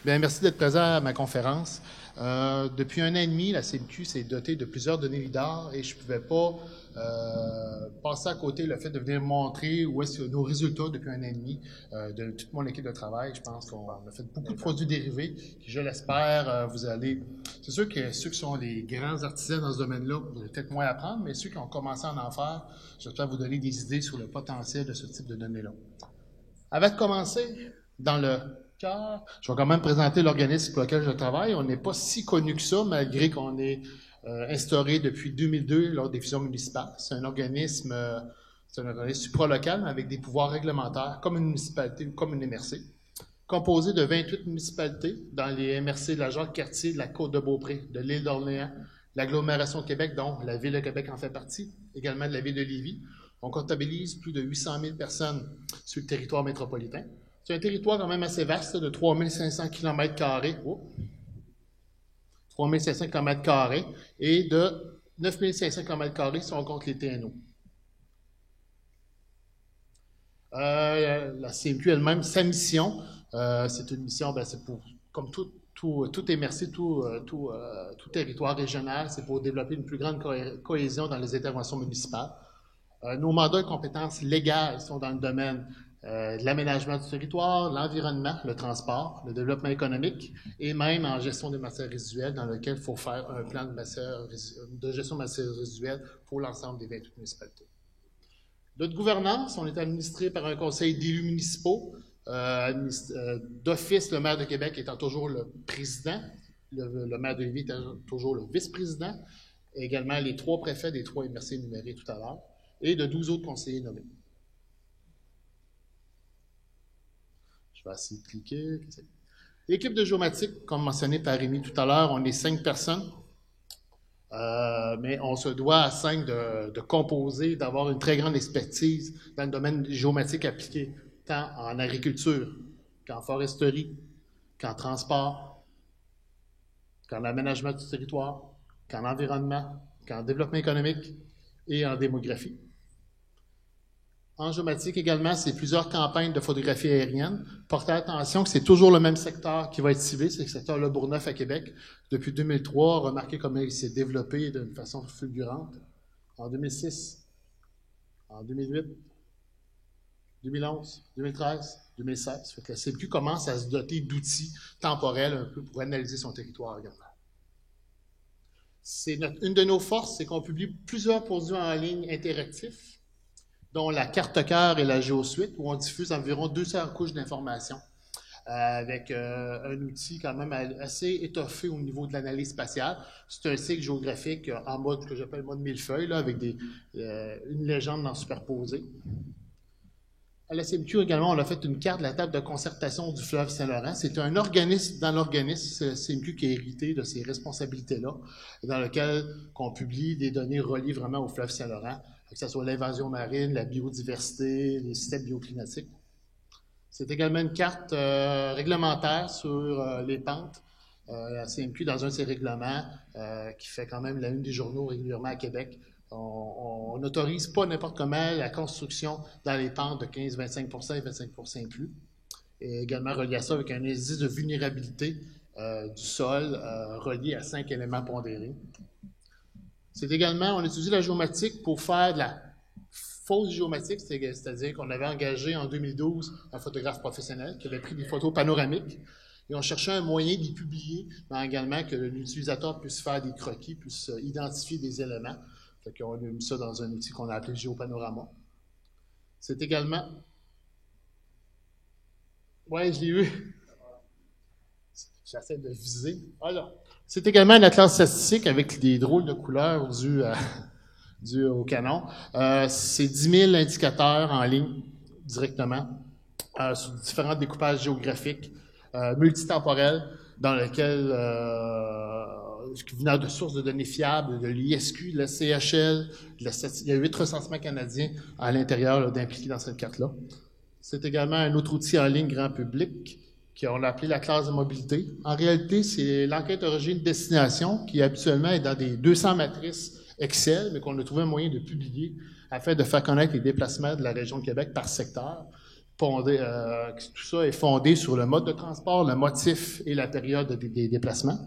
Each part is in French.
Bien, merci d'être présent à ma conférence. Depuis un an et demi, la CMQ s'est dotée de plusieurs données LIDAR et je ne pouvais pas passer à côté le fait de venir montrer où est-ce que nos résultats depuis un an et demi de toute mon équipe de travail. Je pense qu'on a fait beaucoup de produits dérivés qui, je l'espère, vous allez... C'est sûr que ceux qui sont les grands artisans dans ce domaine-là, vous allez peut-être moins apprendre, mais ceux qui ont commencé à en faire, j'espère vous donner des idées sur le potentiel de ce type de données-là. Avant de commencer, dans le cœur, je vais quand même présenter l'organisme pour lequel je travaille. On n'est pas si connu que ça, malgré qu'on est instauré depuis 2002 lors des fusions municipales. C'est un organisme supralocal, mais avec des pouvoirs réglementaires, comme une municipalité ou comme une MRC, composé de 28 municipalités dans les MRC de la Jacques-Cartier, de la Côte-de-Beaupré, de l'île d'Orléans, l'agglomération de Québec, dont la ville de Québec en fait partie, également de la ville de Lévis. On comptabilise plus de 800 000 personnes sur le territoire métropolitain. C'est un territoire quand même assez vaste, de 3 500 km². Oh. 3 500 km² et de 9 500 km² si on compte les TNO. La CMQ elle-même, sa mission, c'est une mission, c'est pour, comme tout MRC, tout territoire régional, c'est pour développer une plus grande cohésion dans les interventions municipales. Nos mandats et compétences légales sont dans le domaine de l'aménagement du territoire, l'environnement, le transport, le développement économique et même en gestion des matières résiduelles dans lequel il faut faire un plan de gestion de matières résiduelles pour l'ensemble des 28 municipalités. Notre gouvernance, on est administré par un conseil d'élus municipaux, d'office, le maire de Québec étant toujours le président, le maire de Lévis étant toujours le vice-président, et également les 3 préfets des 3 MRC énumérés tout à l'heure, et de 12 autres conseillers nommés. Je vais essayer de cliquer. L'équipe de géomatique, comme mentionné par Rémi tout à l'heure, on est 5 personnes, mais on se doit à 5 de composer, d'avoir une très grande expertise dans le domaine géomatique appliqué, tant en agriculture qu'en foresterie, qu'en transport, qu'en aménagement du territoire, qu'en environnement, qu'en développement économique et en démographie. En géomatique également, c'est plusieurs campagnes de photographie aérienne. Portez attention que c'est toujours le même secteur qui va être ciblé, c'est le secteur Le Bourgneuf à Québec. Depuis 2003, remarquez comment il s'est développé d'une façon fulgurante. En 2006, en 2008, 2011, 2013, 2016. Fait que la CMQ commence à se doter d'outils temporels un peu pour analyser son territoire également. Une de nos forces, c'est qu'on publie plusieurs produits en ligne interactifs, dont la carte cœur et la géosuite, où on diffuse environ 200 couches d'informations avec un outil quand même assez étoffé au niveau de l'analyse spatiale. C'est un cycle géographique en mode que j'appelle mode millefeuille, là, avec une légende dans superposée. À la CMQ également, on a fait une carte de la table de concertation du fleuve Saint-Laurent. C'est un organisme dans l'organisme, c'est la CMQ qui a hérité de ces responsabilités-là, dans lequel on publie des données reliées vraiment au fleuve Saint-Laurent, que ce soit l'invasion marine, la biodiversité, les systèmes bioclimatiques. C'est également une carte réglementaire sur les pentes. La CMQ, dans un de ses règlements, qui fait quand même la une des journaux régulièrement à Québec, on n'autorise pas n'importe comment la construction dans les pentes de 15-25% et 25% et plus. Et également relié à ça avec un indice de vulnérabilité du sol relié à 5 éléments pondérés. C'est également, on utilise la géomatique pour faire de la fausse géomatique, c'est-à-dire qu'on avait engagé en 2012 un photographe professionnel qui avait pris des photos panoramiques et on cherchait un moyen d'y publier, mais également que l'utilisateur puisse faire des croquis, puisse identifier des éléments. Fait qu'on a mis ça dans un outil qu'on a appelé Géopanorama. C'est également... Ouais, je l'ai eu. J'essaie de viser. Voilà. C'est également un atlas statistique avec des drôles de couleurs dus au canon. C'est 10 000 indicateurs en ligne directement sur différents découpages géographiques multitemporels dans lesquels venant de sources de données fiables, de l'ISQ, de la CHL, il y a 8 recensements canadiens à l'intérieur d'impliqués dans cette carte-là. C'est également un autre outil en ligne grand public qu'on a appelé la classe de mobilité. En réalité, c'est l'enquête origine-destination qui habituellement est dans des 200 matrices Excel, mais qu'on a trouvé un moyen de publier afin de faire connaître les déplacements de la région de Québec par secteur. tout ça est fondé sur le mode de transport, le motif et la période des déplacements.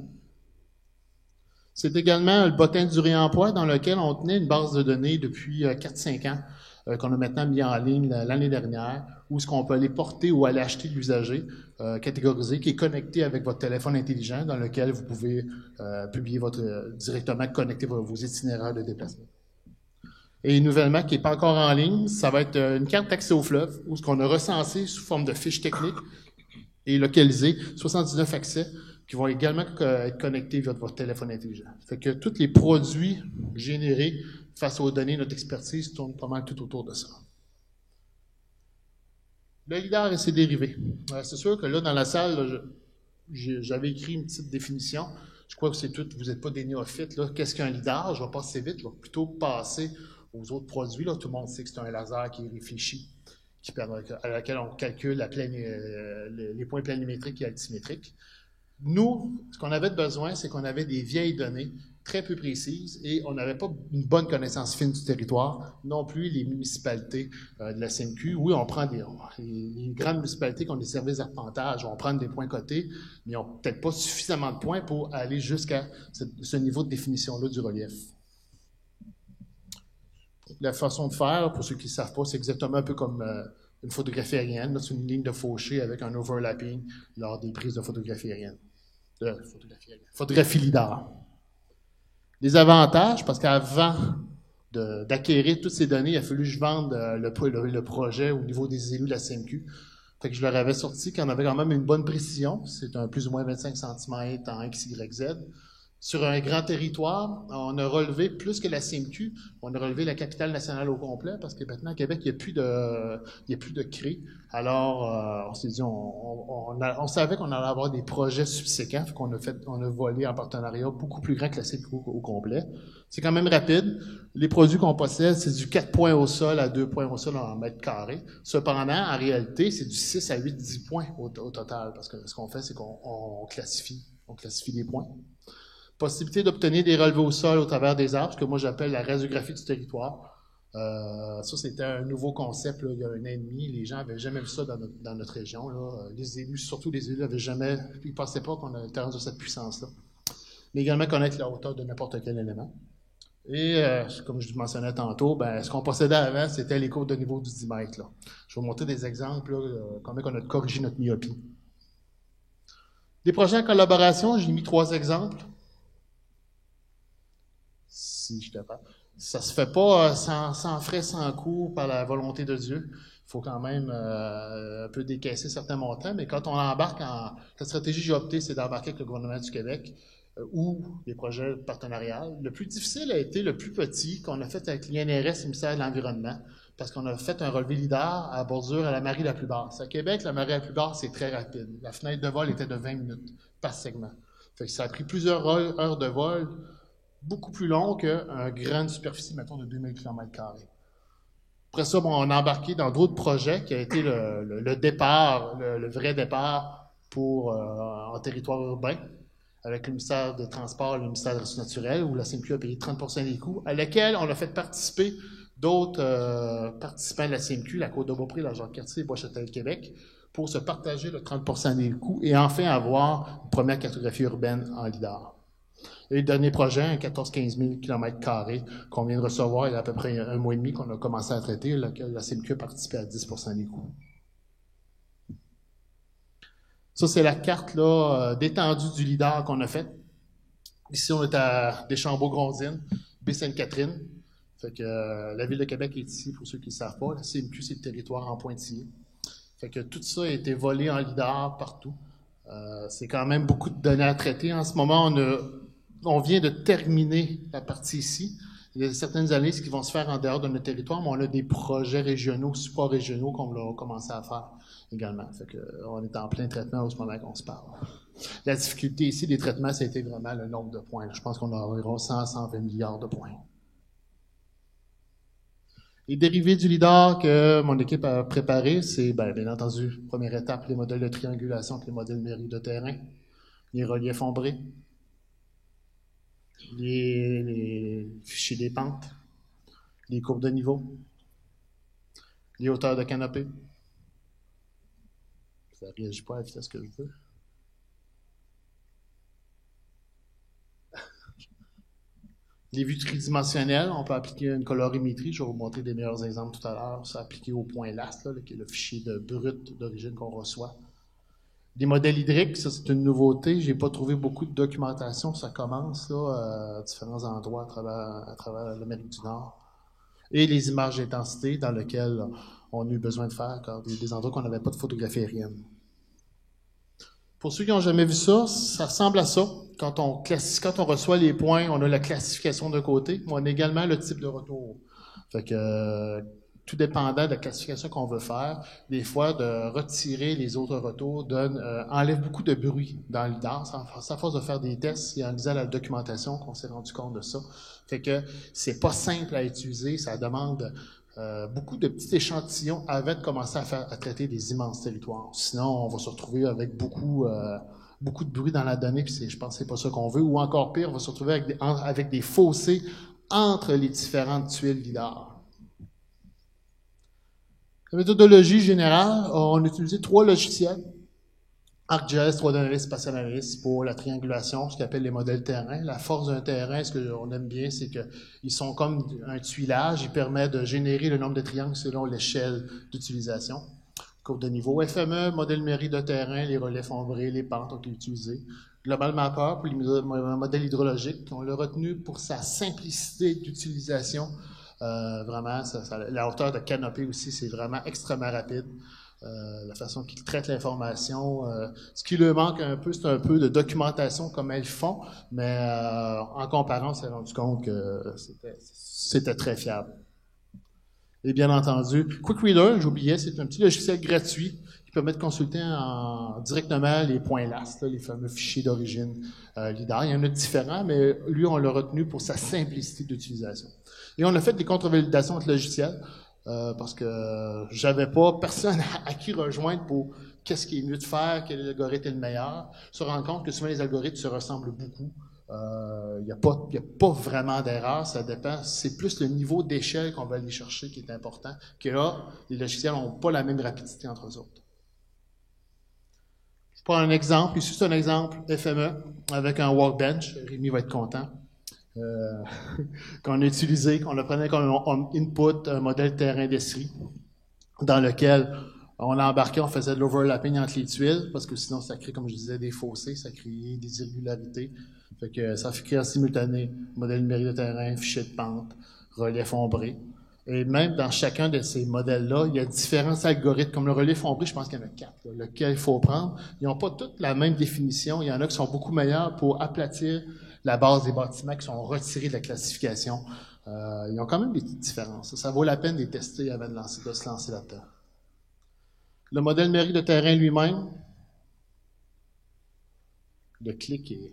C'est également le bottin du réemploi dans lequel on tenait une base de données depuis 4-5 ans, qu'on a maintenant mis en ligne l'année dernière, où ce qu'on peut aller porter ou aller acheter de l'usager catégorisé, qui est connecté avec votre téléphone intelligent, dans lequel vous pouvez publier directement connecter vos itinéraires de déplacement. Et nouvellement, qui n'est pas encore en ligne, ça va être une carte d'accès au fleuve, où ce qu'on a recensé sous forme de fiches techniques et localisé 79 accès qui vont également être connectés via votre téléphone intelligent. Fait que tous les produits générés face aux données, notre expertise tourne pas mal tout autour de ça. Le LIDAR et ses dérivés. C'est sûr que là, dans la salle, j'avais écrit une petite définition. Je crois que c'est tout, vous n'êtes pas des néophytes. Qu'est-ce qu'un LIDAR? Je vais passer vite, je vais plutôt passer aux autres produits. Là. Tout le monde sait que c'est un laser qui est réfléchi, à laquelle on calcule les points planimétriques et altimétriques. Nous, ce qu'on avait besoin, c'est qu'on avait des vieilles données très peu précises et on n'avait pas une bonne connaissance fine du territoire, non plus les municipalités de la CMQ. Oui, on prend les grandes municipalités qui ont des services d'arpentage, on prend des points cotés, mais ils n'ont peut-être pas suffisamment de points pour aller jusqu'à ce niveau de définition-là du relief. La façon de faire, pour ceux qui ne savent pas, c'est exactement un peu comme une photographie aérienne. C'est une ligne de fauché avec un overlapping lors des prises de photographie aérienne. Photographie LIDAR. Les avantages, parce qu'avant d'acquérir toutes ces données, il a fallu que je vende le projet au niveau des élus de la CMQ. Fait que je leur avais sorti qu'on avait quand même une bonne précision. C'est un plus ou moins 25 cm en X, Y, Z. Sur un grand territoire, on a relevé plus que la CMQ, on a relevé la capitale nationale au complet, parce que maintenant, à Québec, il n'y a plus de CRE. Alors, on s'est dit, on savait qu'on allait avoir des projets subséquents, fait on a volé en partenariat beaucoup plus grand que la CMQ au complet. C'est quand même rapide. Les produits qu'on possède, c'est du 4 points au sol à 2 points au sol en mètres carrés. Cependant, en réalité, c'est du 6 à 8, 10 points au total, parce que ce qu'on fait, c'est qu'on classifie les points. Possibilité d'obtenir des relevés au sol au travers des arbres, ce que moi j'appelle la radiographie du territoire. Ça, c'était un nouveau concept là, il y a un an et demi. Les gens n'avaient jamais vu ça dans notre région. Là. Les élus, surtout les élus, ils ne pensaient pas qu'on était rendu de cette puissance-là. Mais également connaître la hauteur de n'importe quel élément. Et comme je vous mentionnais tantôt, ce qu'on possédait avant, c'était les courbes de niveau du 10 mètres. Là. Je vais vous montrer des exemples, comment on a corrigé notre myopie. Des projets en collaboration, j'ai mis 3 exemples. Si je te parle. Ça se fait pas sans frais, sans coût, par la volonté de Dieu. Il faut quand même un peu décaisser certains montants, mais quand on embarque la stratégie que j'ai optée, c'est d'embarquer avec le gouvernement du Québec ou des projets partenariaux. Le plus difficile a été le plus petit qu'on a fait avec l'INRS et le ministère de l'Environnement, parce qu'on a fait un relevé LIDAR à bordure à la marée la plus basse. À Québec, la marée la plus basse, c'est très rapide. La fenêtre de vol était de 20 minutes par segment. Fait que ça a pris plusieurs heures de vol, beaucoup plus long qu'une grande superficie, mettons, de 2000 km². Après ça, on a embarqué dans d'autres projets qui a été le départ, le vrai départ en territoire urbain, avec le ministère des Transports et le ministère des Ressources naturelles, où la CMQ a payé 30% des coûts, à laquelle on a fait participer d'autres participants de la CMQ, la Côte-de-Beaupré, la Jacques-Cartier et Bois-Châtel-Québec, pour se partager le 30% des coûts et enfin avoir une première cartographie urbaine en LIDAR. Et le dernier projet, un 14-15 000 km² qu'on vient de recevoir il y a à peu près un mois et demi qu'on a commencé à traiter, lequel la CMQ a participé à 10% des coûts. Ça, c'est la carte d'étendue du LIDAR qu'on a faite. Ici, on est à Deschambault-Grondines, Baie-Sainte-Catherine. Fait que la Ville de Québec est ici, pour ceux qui ne savent pas. La CMQ, c'est le territoire en pointillé. Fait que tout ça a été volé en LIDAR partout. C'est quand même beaucoup de données à traiter. En ce moment, on vient de terminer la partie ici. Il y a certaines analyses qui vont se faire en dehors de notre territoire, mais on a des projets régionaux, supra-régionaux qu'on a commencé à faire également. Fait que, on est en plein traitement au moment qu'on se parle. La difficulté ici des traitements, ça a été vraiment le nombre de points. Je pense qu'on a environ 100-120 milliards de points. Les dérivés du LIDAR que mon équipe a préparé, c'est bien entendu, première étape, les modèles de triangulation avec les modèles numériques de terrain, les reliefs ombrés, les fichiers des pentes, les courbes de niveau, les hauteurs de canopée, Ça ne réagit pas à la vitesse que je veux. Les vues tridimensionnelles, on peut appliquer une colorimétrie. Je vais vous montrer des meilleurs exemples tout à l'heure. C'est appliqué au point LAS, là, qui est le fichier de brut d'origine qu'on reçoit. Des modèles hydriques, ça c'est une nouveauté. J'ai pas trouvé beaucoup de documentation. Ça commence là, à différents endroits à travers l'Amérique du Nord. Et les images d'intensité dans lesquelles on a eu besoin de faire quand des endroits qu'on n'avait pas de photographie aérienne. Pour ceux qui n'ont jamais vu ça, ça ressemble à ça. Quand on reçoit les points, on a la classification d'un côté, mais on a également le type de retour. Fait que tout dépendant de la classification qu'on veut faire, des fois, de retirer les autres retours enlève beaucoup de bruit dans le lidar. C'est à force de faire des tests et en lisant la documentation qu'on s'est rendu compte de ça. Fait que c'est pas simple à utiliser, ça demande beaucoup de petits échantillons avant de commencer à traiter des immenses territoires. Sinon, on va se retrouver avec beaucoup de bruit dans la donnée, puis je pense que c'est pas ça qu'on veut. Ou encore pire, on va se retrouver avec des fossés entre les différentes tuiles lidar. La méthodologie générale, on a utilisé 3 logiciels. ArcGIS, 3D Analysis, Spatial Analysis pour la triangulation, ce qu'on appelle les modèles terrain. La force d'un terrain, ce qu'on aime bien, c'est qu'ils sont comme un tuilage. Ils permettent de générer le nombre de triangles selon l'échelle d'utilisation. Courbe de niveau FME, modèle numérique de terrain, les reliefs ombrés, les pentes ont été utilisés. Global Mapper pour les modèles hydrologiques. On l'a retenu pour sa simplicité d'utilisation. Vraiment, la hauteur de canopée aussi, c'est vraiment extrêmement rapide. La façon qu'ils traitent l'information. Ce qui leur manque un peu, c'est un peu de documentation comme elles font, mais en comparant, on s'est rendu compte que c'était très fiable. Et bien entendu, Quick Reader, j'oubliais, c'est un petit logiciel gratuit qui permet de consulter directement les points LAS, les fameux fichiers d'origine LIDAR. Il y en a différents, mais lui, on l'a retenu pour sa simplicité d'utilisation. Et on a fait des contre-validations de logiciels parce que j'avais pas personne à qui rejoindre pour qu'est-ce qui est mieux de faire, quel algorithme est le meilleur. Se rendre compte que souvent les algorithmes se ressemblent beaucoup. Il n'y a pas vraiment d'erreur, ça dépend. C'est plus le niveau d'échelle qu'on va aller chercher qui est important, que là, les logiciels n'ont pas la même rapidité entre eux autres. Je prends un exemple. Ici, c'est un exemple FME avec un workbench. Rémi va être content. Qu'on a utilisé, qu'on a pris comme input un modèle terrain d'Esri dans lequel on l'a embarqué, on faisait de l'overlapping entre les tuiles, parce que sinon ça crée, comme je disais, des fossés, ça crée des irrégularités. Fait que ça fait créer en simultané modèle numérique de terrain, fichier de pente, relief ombré. Et même dans chacun de ces modèles-là, il y a différents algorithmes. Comme le relief ombré, je pense qu'il y en a 4, lequel il faut prendre. Ils n'ont pas toutes la même définition. Il y en a qui sont beaucoup meilleurs pour aplatir la base des bâtiments qui sont retirés de la classification. Ils ont quand même des petites différences. Ça vaut la peine de les tester avant de se lancer là-dedans. Le modèle numérique de terrain lui-même, le clic est...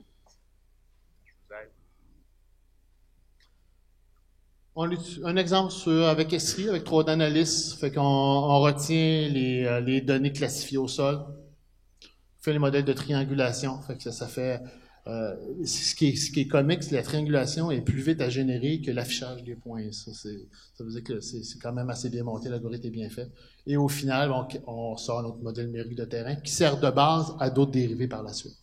Un exemple avec Esri, avec 3D Analysis, fait qu'on retient les données classifiées au sol, fait les modèles de triangulation, fait que ça fait... ce qui est comique, c'est que la triangulation est plus vite à générer que l'affichage des points. Ça veut dire que c'est quand même assez bien monté, l'algorithme est bien fait. Et au final, on sort notre modèle numérique de terrain qui sert de base à d'autres dérivés par la suite.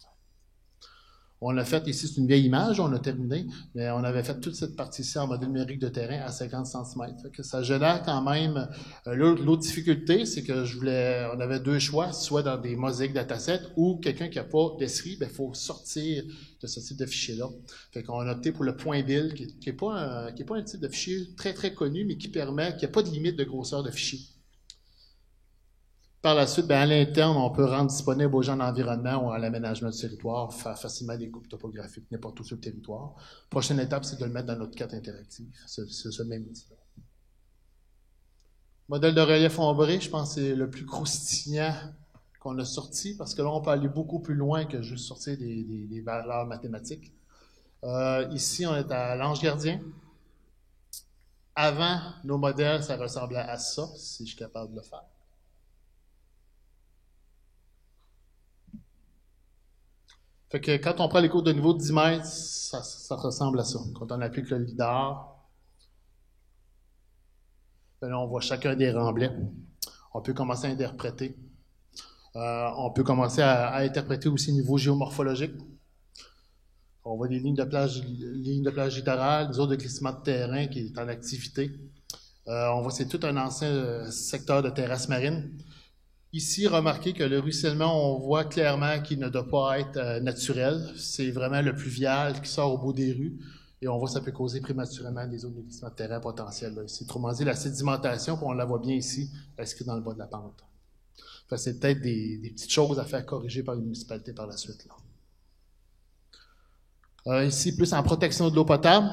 On l'a fait ici, c'est une vieille image, on a terminé, mais on avait fait toute cette partie-ci en modèle numérique de terrain à 50 cm. Fait que ça génère quand même... L'autre difficulté, c'est que on avait 2 choix, soit dans des mosaïques datasets ou quelqu'un qui n'a pas d'Esri, il faut sortir de ce type de fichier-là. Fait qu'on a opté pour le point build, qui n'est pas un type de fichier très, très connu, mais qui permet, qui n'a pas de limite de grosseur de fichier. Par la suite, à l'interne, on peut rendre disponible aux gens d'environnement ou à l'aménagement du territoire, faire facilement des coupes topographiques n'importe où sur le territoire. Prochaine étape, c'est de le mettre dans notre carte interactive. C'est ce même outil-là. Modèle de relief ombré, je pense que c'est le plus croustillant qu'on a sorti, parce que là, on peut aller beaucoup plus loin que juste sortir des valeurs mathématiques. Ici, on est à l'Ange Gardien. Avant, nos modèles, ça ressemblait à ça, si je suis capable de le faire. Fait que quand on prend les cours de niveau de 10 mètres, ça ressemble à ça. Quand on applique le lidar, là, on voit chacun des remblais. On peut commencer à interpréter. On peut commencer à interpréter aussi au niveau géomorphologique. On voit des lignes de plage littorale, des zones de glissement de terrain qui est en activité. On voit que c'est tout un ancien secteur de terrasse marine. Ici, remarquez que le ruissellement, on voit clairement qu'il ne doit pas être naturel. C'est vraiment le pluvial qui sort au bout des rues. Et on voit que ça peut causer prématurément des zones de glissement de terrain potentielles. C'est autrement dit, la sédimentation, puis on la voit bien ici, inscrite dans le bas de la pente. Enfin, c'est peut-être des petites choses à faire corriger par les municipalités par la suite, là. Ici, plus en protection de l'eau potable,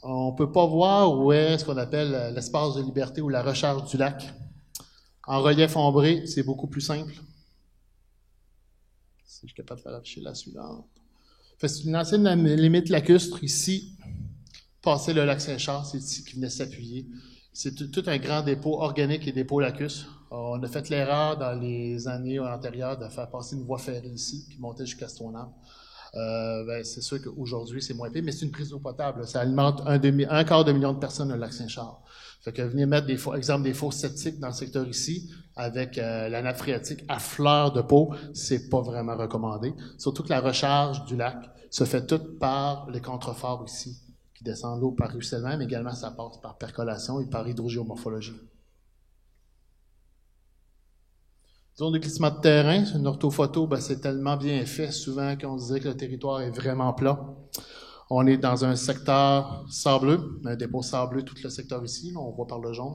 on ne peut pas voir où est ce qu'on appelle l'espace de liberté ou la recharge du lac. En relief ombré, c'est beaucoup plus simple. Si je suis capable de faire afficher la suivante. C'est une ancienne limite lacustre. Ici, passer le lac Saint-Charles, c'est ici qui venait s'appuyer. C'est tout un grand dépôt organique et dépôt lacustre. On a fait l'erreur dans les années antérieures de faire passer une voie ferrée ici, qui montait jusqu'à Stoneham. C'est sûr qu'aujourd'hui, c'est moins pire, mais c'est une prise d'eau potable. Ça alimente un quart de million de personnes le lac Saint-Charles. Fait que venir mettre des fosses septiques dans le secteur ici, avec la nappe phréatique à fleur de peau, c'est pas vraiment recommandé. Surtout que la recharge du lac se fait toute par les contreforts ici, qui descendent l'eau par ruissellement, mais également ça passe par percolation et par hydrogéomorphologie. Zone de glissement de terrain, une orthophoto, c'est tellement bien fait, souvent qu'on se dirait que le territoire est vraiment plat. On est dans un secteur sableux, un dépôt sableux, tout le secteur ici, là, on voit par le jaune.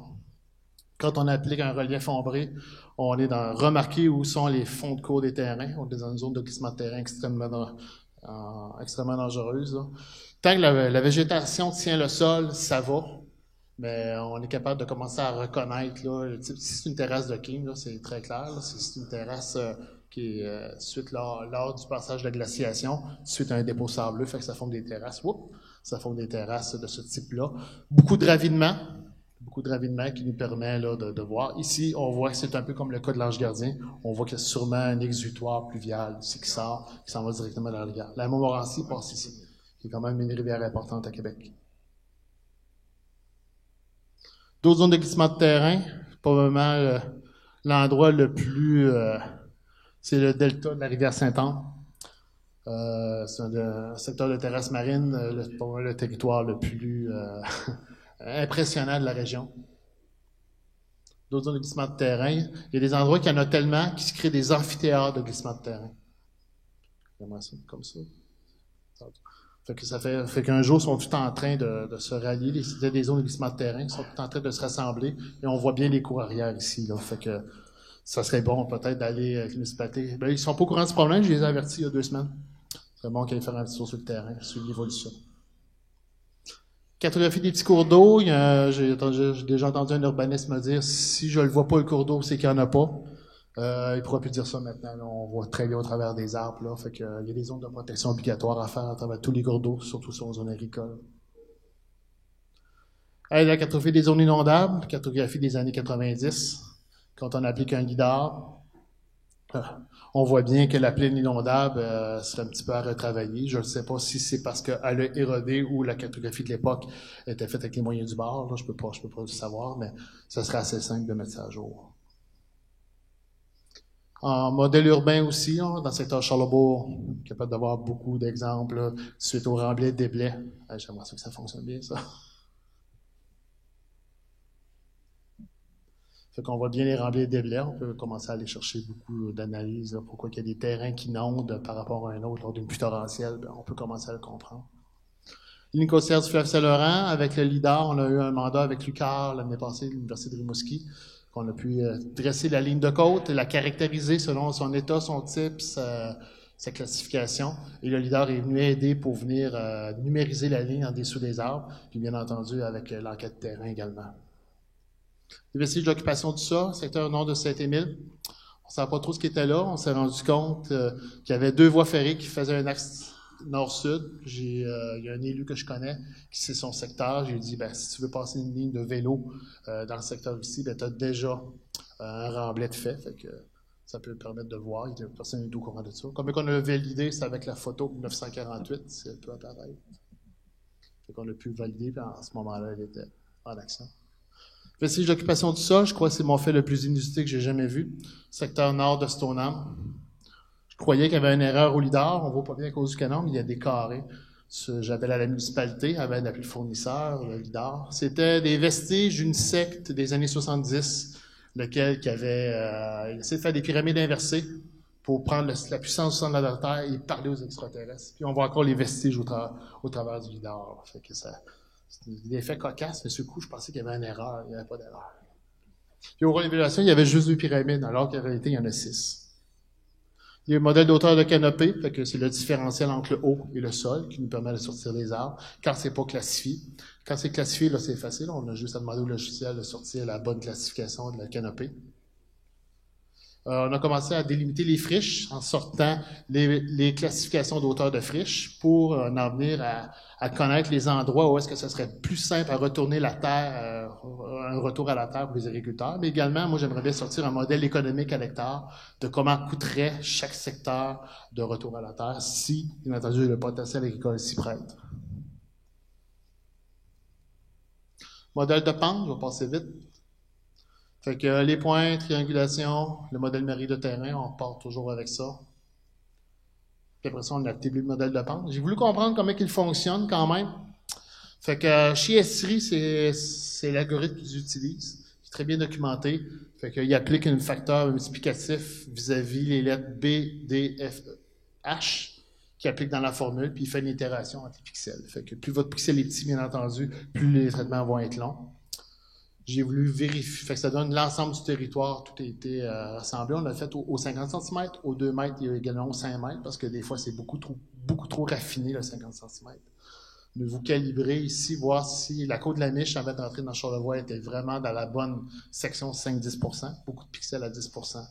Quand on applique un relief ombré, on est dans remarquer où sont les fonds de cours des terrains. On est dans une zone de glissement de terrain extrêmement dangereuse, là. Tant que la végétation tient le sol, ça va. Mais on est capable de commencer à reconnaître, là, si c'est une terrasse de King, là, c'est très clair. Là, c'est une terrasse qui est suite lors du passage de la glaciation, suite à un dépôt sableux, fait que ça forme des terrasses. Ça forme des terrasses de ce type-là. Beaucoup de ravinement qui nous permet là, de voir. Ici, on voit que c'est un peu comme le cas de l'Ange Gardien. On voit qu'il y a sûrement un exutoire pluvial ici qui s'en va directement dans la rivière. La Montmorency passe ici, qui est quand même une rivière importante à Québec. D'autres zones de glissement de terrain, probablement l'endroit le plus... c'est le delta de la rivière Saint-Anne. C'est un secteur de terrasse marine, probablement le territoire le plus impressionnant de la région. D'autres zones de glissement de terrain. Il y a des endroits qu'il y en a tellement qui se créent des amphithéâtres de glissement de terrain. J'aimerais ça, comme ça. Fait qu'un jour, ils sont tous en train de se rallier. C'était des zones de glissement de terrain, ils sont tous en train de se rassembler. Et on voit bien les cours arrière ici, là. Fait que ça serait bon, peut-être, d'aller avec les municipalités. Ils sont pas au courant de ce problème, je les ai avertis il y a 2 semaines. C'est bon qu'ils aillent faire un petit tour sur le terrain, suivre l'évolution. Cartographie des petits cours d'eau. J'ai déjà entendu un urbaniste me dire, si je le vois pas le cours d'eau, c'est qu'il n'y en a pas. Il pourra plus dire ça maintenant. Là, on voit très bien au travers des arbres. Là, fait que, il y a des zones de protection obligatoires à faire à travers tous les cours d'eau, surtout sur les zones agricoles. La cartographie des zones inondables, cartographie des années 90. Quand on applique un lidar, on voit bien que la plaine inondable serait un petit peu à retravailler. Je ne sais pas si c'est parce qu'elle a érodé ou la cartographie de l'époque était faite avec les moyens du bord. Là, je peux pas le savoir, mais ça serait assez simple de mettre ça à jour. En modèle urbain aussi, là, dans le secteur Charlebourg, capable d'avoir beaucoup d'exemples là, suite au remblai des blés. J'aimerais ça que ça fonctionne bien, ça. Fait qu'on voit bien les remblais des blés. On peut commencer à aller chercher beaucoup d'analyses. Là, pourquoi il y a des terrains qui inondent par rapport à un autre lors d'une pluie torrentielle, on peut commencer à le comprendre. Ligne côtière du fleuve Saint-Laurent, avec le LIDAR, on a eu un mandat avec l'UQAR l'année passée, l'Université de Rimouski, qu'on a pu dresser la ligne de côte, la caractériser selon son état, son type, sa classification. Et le LIDAR est venu aider pour venir numériser la ligne en dessous des arbres, puis bien entendu avec l'enquête de terrain également. Les vestiges d'occupation du sol, secteur nord de Saint-Émile. On ne savait pas trop ce qui était là. On s'est rendu compte qu'il y avait 2 voies ferrées qui faisaient un axe nord-sud. Il y a un élu que je connais qui c'est son secteur. J'ai dit, si tu veux passer une ligne de vélo dans le secteur ici, tu as déjà un remblai de fait. Fait que ça peut permettre de voir. Il y a personne n'est au courant de ça. Comme on a validé, c'est avec la photo 1948, si elle peut apparaître. Fait qu'on a pu valider, puis à ce moment-là, elle était en action. Vestige d'occupation du sol, je crois que c'est mon fait le plus inusité que j'ai jamais vu. Secteur nord de Stoneham. Je croyais qu'il y avait une erreur au lidar. On voit pas bien à cause du canon, mais il y a des carrés. J'appelle à la municipalité, avant d'appeler le fournisseur, le lidar. C'était des vestiges d'une secte des années 70, lequel qui avait essayé de faire des pyramides inversées pour prendre la puissance du centre de la Terre et parler aux extraterrestres. Puis on voit encore les vestiges au travers du lidar. Fait que c'est des effets cocasses, mais ce coup, je pensais qu'il y avait une erreur. Il n'y avait pas d'erreur. Puis au rôle d'évaluation, il y avait juste 2 pyramides, alors qu'en réalité, il y en a 6. Il y a un modèle d'auteur de canopée, fait que c'est le différentiel entre le haut et le sol qui nous permet de sortir les arbres, quand c'est pas classifié. Quand c'est classifié, là, c'est facile. On a juste à demander au logiciel de sortir la bonne classification de la canopée. On a commencé à délimiter les friches en sortant les classifications d'auteur de friches pour en venir à connaître les endroits où est-ce que ce serait plus simple à retourner la terre, un retour à la terre pour les agriculteurs. Mais également, moi, j'aimerais bien sortir un modèle économique à l'hectare de comment coûterait chaque secteur de retour à la terre si, bien entendu, le potentiel agricole s'y prête. Modèle de pente, je vais passer vite. Fait que les points, triangulation, le modèle mairie de terrain, on part toujours avec ça. Puis après ça, on a établi le modèle de pente. J'ai voulu comprendre comment il fonctionne quand même. Fait que chez S3, c'est l'algorithme qu'ils utilisent, qui est très bien documenté. Fait qu'il applique un facteur multiplicatif vis-à-vis les lettres B, D, F, E, H, qui applique dans la formule, puis il fait une itération entre les pixels. Fait que plus votre pixel est petit, bien entendu, plus les traitements vont être longs. J'ai voulu vérifier. Fait que ça donne l'ensemble du territoire. Tout a été rassemblé. On l'a fait au 50 cm, au 2 mètres et également au 5 mètres, parce que des fois, c'est beaucoup trop raffiné, le 50 cm. De vous calibrer ici, voir si la côte de la miche, avant d'entrer dans Charlevoix, était vraiment dans la bonne section 5-10%, beaucoup de pixels à 10%.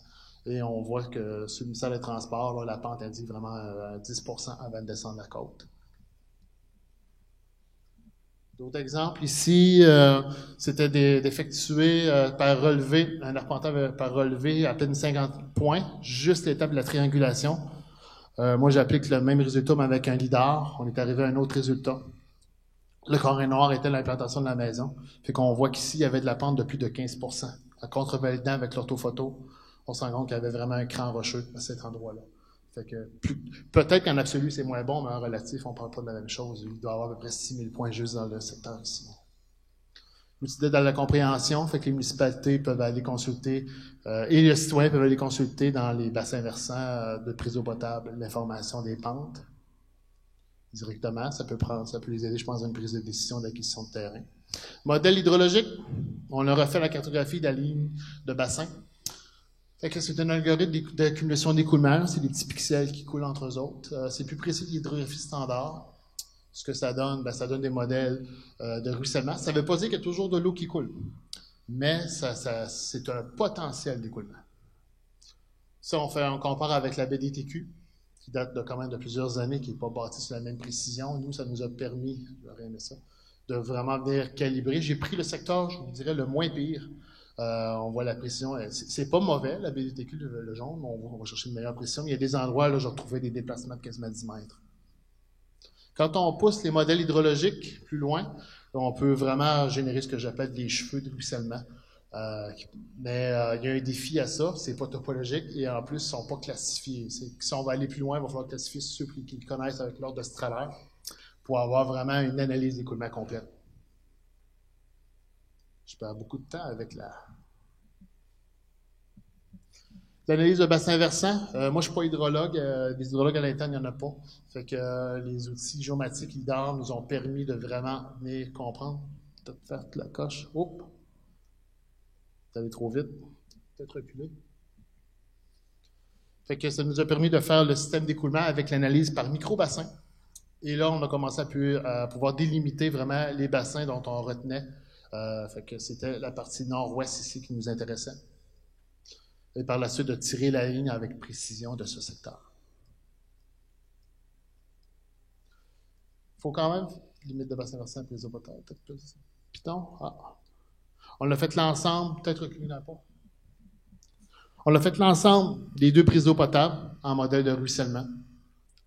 Et on voit que sur le ministère des Transports, là, la pente indique vraiment 10% avant de descendre la côte. D'autres exemples, ici, c'était d'effectuer par relevé, un arpenteur par relevé à peine 50 points, juste l'étape de la triangulation. Moi, j'applique le même résultat, mais avec un lidar. On est arrivé à un autre résultat. Le carré noir était l'implantation de la maison. Fait qu'on voit qu'ici, il y avait de la pente de plus de 15%. En contrevalidant avec l'orthophoto, on se rend compte qu'il y avait vraiment un cran rocheux à cet endroit-là. Fait que peut-être qu'en absolu, c'est moins bon, mais en relatif, on ne parle pas de la même chose. Il doit y avoir à peu près 6000 points juste dans le secteur ici. L'outil d'aide à la compréhension, fait que les municipalités peuvent aller consulter, et les citoyens peuvent aller consulter dans les bassins versants de prise d'eau potable l'information des pentes directement. Ça peut les aider, je pense, à une prise de décision d'acquisition de terrain. Modèle hydrologique, on a refait la cartographie de la ligne de bassin. Fait que c'est un algorithme d'accumulation d'écoulement. C'est des petits pixels qui coulent entre eux autres. C'est plus précis que l'hydrographie standard. Ce que ça donne, ça donne des modèles de ruissellement. Ça ne veut pas dire qu'il y a toujours de l'eau qui coule, mais c'est un potentiel d'écoulement. Ça, on compare avec la BDTQ, qui date de quand même de plusieurs années, qui n'est pas bâtie sur la même précision. Nous, ça nous a permis, j'aurais aimé ça, de vraiment venir calibrer. J'ai pris le secteur, je vous dirais, le moins pire. On voit la précision. C'est pas mauvais, la BDTQ, le jaune. On va chercher une meilleure précision. Il y a des endroits, là, j'ai retrouvé des déplacements de quasiment 10 mètres. Quand on pousse les modèles hydrologiques plus loin, on peut vraiment générer ce que j'appelle des cheveux de ruissellement. Mais il y a un défi à ça, c'est pas topologique et en plus, ils ne sont pas classifiés. Si on va aller plus loin, il va falloir classifier ceux qui connaissent avec l'ordre de Strahler pour avoir vraiment une analyse d'écoulement complète. Je perds beaucoup de temps avec l'analyse de bassin versant. Moi, je ne suis pas hydrologue. Des hydrologues à l'interne, il n'y en a pas. Fait que les outils géomatiques LIDAR nous ont permis de vraiment venir comprendre. Peut-être faire la coche. Oups! C'est allé trop vite. Peut-être reculer. Fait que ça nous a permis de faire le système d'écoulement avec l'analyse par micro-bassin. Et là, on a commencé à pouvoir délimiter vraiment les bassins dont on retenait. Fait que c'était la partie nord-ouest ici qui nous intéressait. Et par la suite, de tirer la ligne avec précision de ce secteur. Il faut quand même, limite de bassin versant prise d'eau potable, peut-être plus. Python, on l'a fait l'ensemble, peut-être reculer d'un pas. On l'a fait l'ensemble des 2 prises d'eau potable en modèle de ruissellement.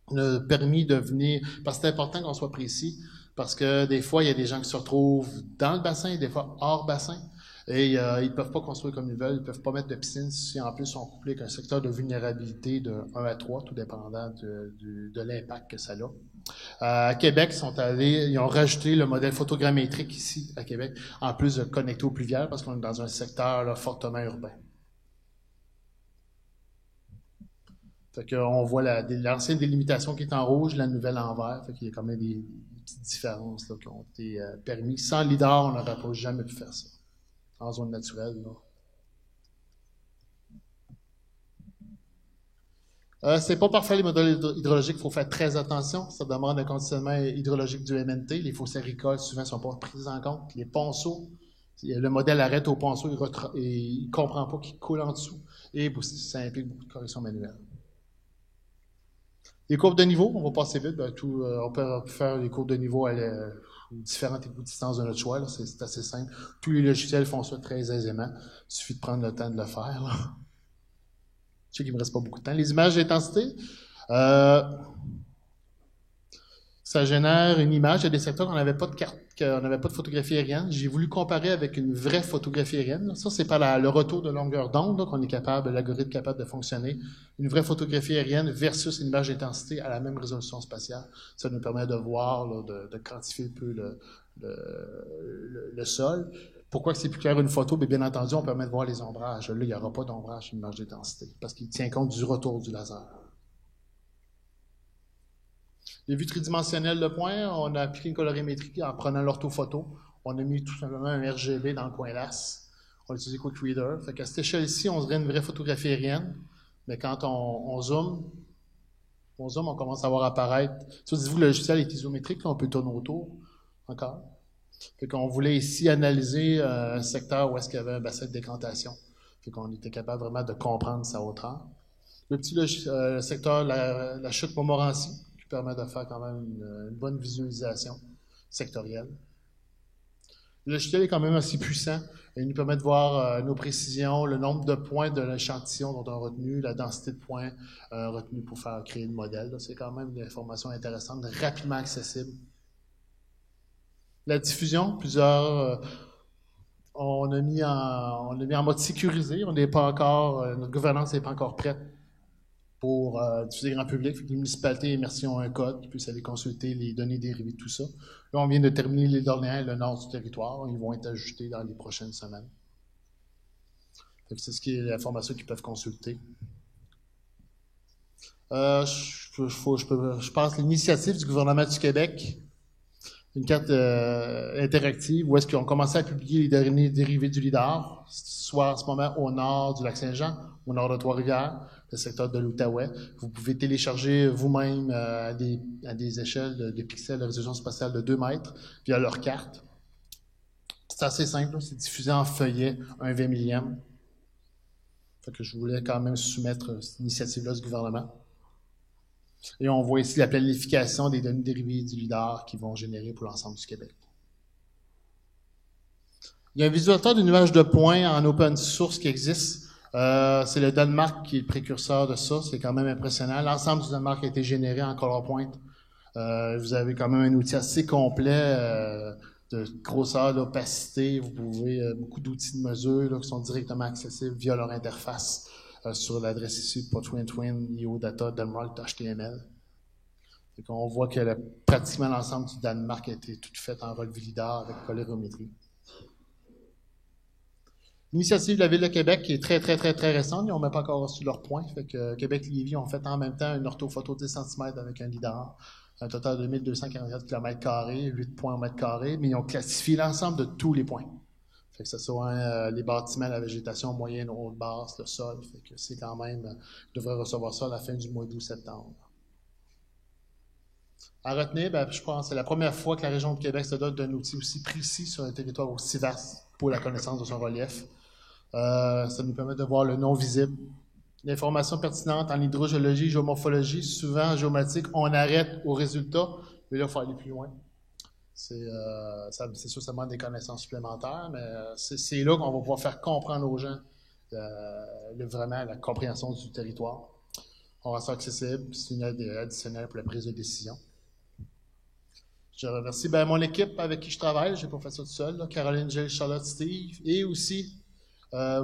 On a permis de venir, parce que c'est important qu'on soit précis, parce que des fois, il y a des gens qui se retrouvent dans le bassin, des fois hors bassin. Et ils ne peuvent pas construire comme ils veulent, ils ne peuvent pas mettre de piscine si en plus on couplé avec un secteur de vulnérabilité de 1 à 3, tout dépendant de l'impact que ça a. À Québec, ils ont rajouté le modèle photogrammétrique ici, à Québec, en plus de connecter au pluvial, parce qu'on est dans un secteur là, fortement urbain. Fait qu'on voit l'ancienne délimitation qui est en rouge, la nouvelle en vert. Fait qu'il y a quand même des petites différences là, qui ont été permises. Sans LIDAR, on n'aurait pas jamais pu faire ça. En zone naturelle, là. C'est pas parfait les modèles hydrologiques, il faut faire très attention. Ça demande un conditionnement hydrologique du MNT. Les fossés agricoles, souvent, ne sont pas pris en compte. Les ponceaux, le modèle arrête au ponceau, il ne comprend pas qu'il coule en dessous. Et ça implique beaucoup de corrections manuelles. Les courbes de niveau, on va passer vite. On peut faire les courbes de niveau à différentes distances de notre choix. C'est assez simple. Tous les logiciels font ça très aisément. Il suffit de prendre le temps de le faire. Là. Je sais qu'il ne me reste pas beaucoup de temps. Les images d'intensité, ça génère une image. Il y a des secteurs où on n'avait pas de carte, qu'on n'avait pas de photographie aérienne. J'ai voulu comparer avec une vraie photographie aérienne. Ça, c'est par le retour de longueur d'onde qu'on est capable, l'algorithme est capable de fonctionner. Une vraie photographie aérienne versus une image d'intensité à la même résolution spatiale. Ça nous permet de voir, là, de quantifier un peu le sol. Pourquoi c'est plus clair une photo? Bien entendu, on permet de voir les ombrages. Là, il n'y aura pas d'ombrage sur une image d'intensité parce qu'il tient compte du retour du laser. Les vues tridimensionnelles de points, on a appliqué une colorimétrie en prenant l'orthophoto. On a mis tout simplement un RGB dans le coin LAS. On a utilisé Quick Reader. Fait qu'à cette échelle-ci, on dirait une vraie photographie aérienne. Mais quand on zoome, on commence à voir apparaître. Si vous le logiciel est isométrique, là, on peut tourner autour encore. Fait qu'on voulait ici analyser un secteur où est-ce qu'il y avait un bassin de décantation. Fait qu'on était capable vraiment de comprendre sa hauteur. Le petit secteur, la chute Montmorency, qui permet de faire quand même une bonne visualisation sectorielle. Le logiciel est quand même assez puissant. Il nous permet de voir nos précisions, le nombre de points de l'échantillon dont on a retenu, la densité de points retenus pour créer le modèle. C'est quand même une information intéressante, rapidement accessible. La diffusion, on a mis en mode sécurisé. On n'est pas encore, notre gouvernance n'est pas encore prête pour diffuser grand public. Les municipalités et ont un code qui puisse aller consulter les données dérivées de tout ça. Là, on vient de terminer les Dorléans et le nord du territoire. Ils vont être ajoutés dans les prochaines semaines. C'est ce qui est l'information qu'ils peuvent consulter. Je pense l'initiative du gouvernement du Québec, une carte interactive où est-ce qu'ils ont commencé à publier les derniers dérivés du LIDAR, soit en ce moment au nord du lac Saint-Jean, au nord de Trois-Rivières, le secteur de l'Outaouais. Vous pouvez télécharger vous-même à des échelles de pixels de résolution spatiale de 2 mètres via leur carte. C'est assez simple, c'est diffusé en feuillet, un 20 millième. Fait que je voulais quand même soumettre cette initiative-là du gouvernement. Et on voit ici la planification des données dérivées du LIDAR qui vont générer pour l'ensemble du Québec. Il y a un visualisateur de nuages de points en open source qui existe. C'est le Danemark qui est le précurseur de ça. C'est quand même impressionnant. L'ensemble du Danemark a été généré en ColorPoint. Vous avez quand même un outil assez complet de grosseur, d'opacité. Vous pouvez beaucoup d'outils de mesure là, qui sont directement accessibles via leur interface sur l'adresse ici de .twin IOData Denmark.html. On voit que pratiquement l'ensemble du Danemark a été tout fait en relevé LIDAR avec colorimétrie. L'initiative de la Ville de Québec qui est très récente, ils n'ont même pas encore reçu leur point. Fait que Québec et Lévis ont fait en même temps une orthophoto de 10 cm avec un LIDAR. Un total de 1244 km², 8 points au mètre carré, mais ils ont classifié l'ensemble de tous les points. Fait que ce soit les bâtiments, la végétation moyenne, haute, basse, le sol. Fait que c'est quand même, ils devraient recevoir ça à la fin du mois d'août-septembre. À retenir, je pense que c'est la première fois que la région de Québec se dote d'un outil aussi précis sur un territoire aussi vaste pour la connaissance de son relief. Ça nous permet de voir le non visible. L'information pertinente en hydrogéologie, géomorphologie, souvent en géomatique, on arrête au résultat, mais là, il faut aller plus loin. C'est sûr, ça demande des connaissances supplémentaires, mais c'est là qu'on va pouvoir faire comprendre aux gens vraiment la compréhension du territoire. On rend ça accessible, c'est une aide additionnelle pour la prise de décision. Je remercie mon équipe avec qui je travaille. Je n'ai pas fait ça tout seul, là. Caroline, Jill, Charlotte, Steve. Et aussi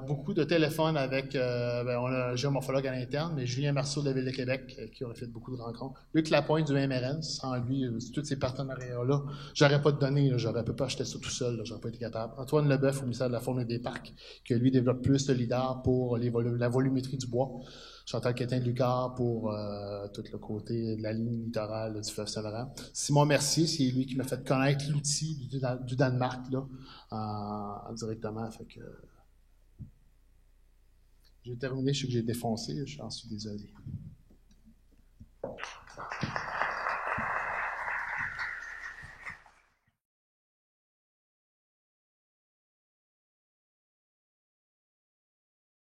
beaucoup de téléphones avec, on a un géomorphologue à l'interne, mais Julien Marceau de la Ville de Québec, avec qui on a fait beaucoup de rencontres. Luc Lapointe du MRN, sans lui, tous ces partenariats-là, j'aurais pas de données, là, j'aurais pas acheté ça tout seul, là, j'aurais pas été capable. Antoine Leboeuf au ministère de la Faune et des Parcs, qui lui développe plus de lidar pour la volumétrie du bois. Chantal Quétin-Lucas pour tout le côté de la ligne littorale du fleuve Saint-Laurent. Simon Mercier, c'est lui qui m'a fait connaître l'outil du Danemark là, directement. Fait que, j'ai terminé, je sais que j'ai défoncé, j'en suis désolé.